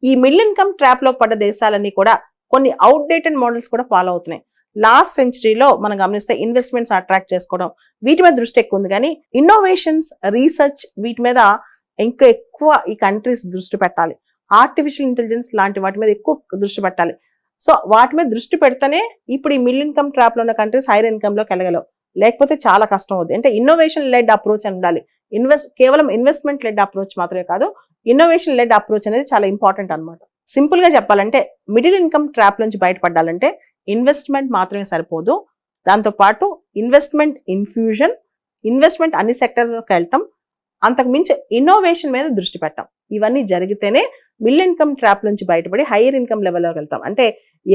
ఈ middle income trap లో పడ్డ దేశాలన్నీ కూడా కొన్ని అవుట్డేటెడ్ మోడల్స్ కూడా ఫాలో అవుతున్నాయి. లాస్ట్ సెంచరీలో మనం గమనిస్తే ఇన్వెస్ట్మెంట్స్ అట్రాక్ట్ చేసుకోవడం వీటి మీద దృష్టి ఎక్కువ ఉంది, కానీ ఇన్నోవేషన్స్, రీసెర్చ్ వీటి మీద ఇంకా ఎక్కువ ఈ కంట్రీస్ దృష్టి పెట్టాలి. ఆర్టిఫిషియల్ ఇంటెలిజెన్స్ లాంటి వాటి మీద ఎక్కువ దృష్టి పెట్టాలి. సో వాటి మీద దృష్టి పెడితేనే ఇప్పుడు ఈ మిడిల్ ఇన్కమ్ ట్రాప్ లో ఉన్న కంట్రీస్ హైయర్ ఇన్కమ్ లోకి వెళ్ళగలవు, లేకపోతే చాలా కష్టం అవుతుంది. అంటే ఇన్నోవేషన్ లెడ్ అప్రోచ్ అని ఉండాలి. కేవలం ఇన్వెస్ట్మెంట్ లెడ్ అప్రోచ్ మాత్రమే కాదు, ఇన్నోవేషన్ లెడ్ అప్రోచ్ అనేది చాలా ఇంపార్టెంట్ అనమాట. సింపుల్ గా చెప్పాలంటే మిడిల్ ఇన్కమ్ ట్రాప్ నుంచి బయటపడాలంటే ఇన్వెస్ట్మెంట్ మాత్రమే సరిపోదు, దాంతో పాటు ఇన్వెస్ట్మెంట్ ఇన్ఫ్యూజన్, ఇన్వెస్ట్మెంట్ అన్ని సెక్టర్స్కి వెళ్ళటం, అంతకు మించి ఇన్నోవేషన్ మీద దృష్టి పెట్టాం. ఇవన్నీ జరిగితేనే మిడిల్ ఇన్కమ్ ట్రాప్ నుంచి బయటపడి హైయర్ ఇన్కమ్ లెవెల్లోకి వెళ్తాం. అంటే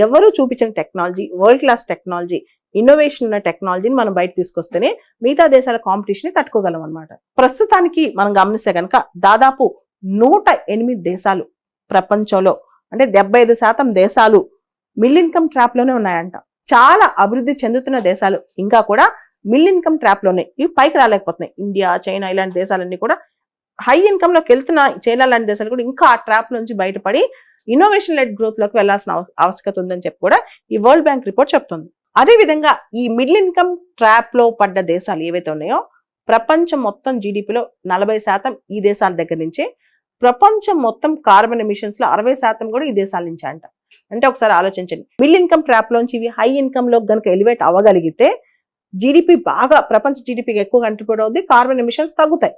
ఎవరు చూపించిన technology, world class technology, innovation ఉన్న టెక్నాలజీని మనం బయట తీసుకొస్తేనే మిగతా దేశాల కాంపిటీషన్ తట్టుకోగలం అనమాట. ప్రస్తుతానికి మనం గమనిస్తే కనుక దాదాపు 108 దేశాలు ప్రపంచంలో, అంటే 75% దేశాలు మిడిల్ ఇన్కమ్ ట్రాప్ లోనే ఉన్నాయంట. చాలా అభివృద్ధి చెందుతున్న దేశాలు ఇంకా కూడా మిడిల్ ఇన్కమ్ ట్రాప్ లోనే ఇవి పైకి రాలేకపోతున్నాయి. ఇండియా, చైనా ఇలాంటి దేశాలన్నీ కూడా హై ఇన్కమ్ లోకి వెళ్తున్న, చైనా లాంటి దేశాలు కూడా ఇంకా ఆ ట్రాప్ నుంచి బయటపడి ఇన్నోవేషన్ లెడ్ గ్రోత్ లోకి వెళ్లాల్సిన ఆవశ్యకత ఉందని చెప్పి కూడా ఈ వరల్డ్ బ్యాంక్ రిపోర్ట్ చెప్తుంది. అదే విధంగా ఈ మిడిల్ ఇన్కమ్ ట్రాప్ లో పడ్డ దేశాలు ఏవైతే ఉన్నాయో ప్రపంచం మొత్తం జీడిపిలో 40% ఈ దేశాల దగ్గర నుంచే, ప్రపంచం మొత్తం కార్బన్ ఎమిషన్స్ లో 60% కూడా ఈ దేశాల నుంచి అంట. అంటే ఒకసారి ఆలోచించండి, మిడిల్ ఇన్కమ్ ట్రాప్ లోంచి ఇవి హై ఇన్కమ్ లో కనుక ఎలివేట్ అవ్వగలిగితే జీడిపి బాగా, ప్రపంచ జీడిపికి ఎక్కువ కంట్రిబ్యూట్ అవుతుంది, కార్బన్ ఎమిషన్స్ తగ్గుతాయి.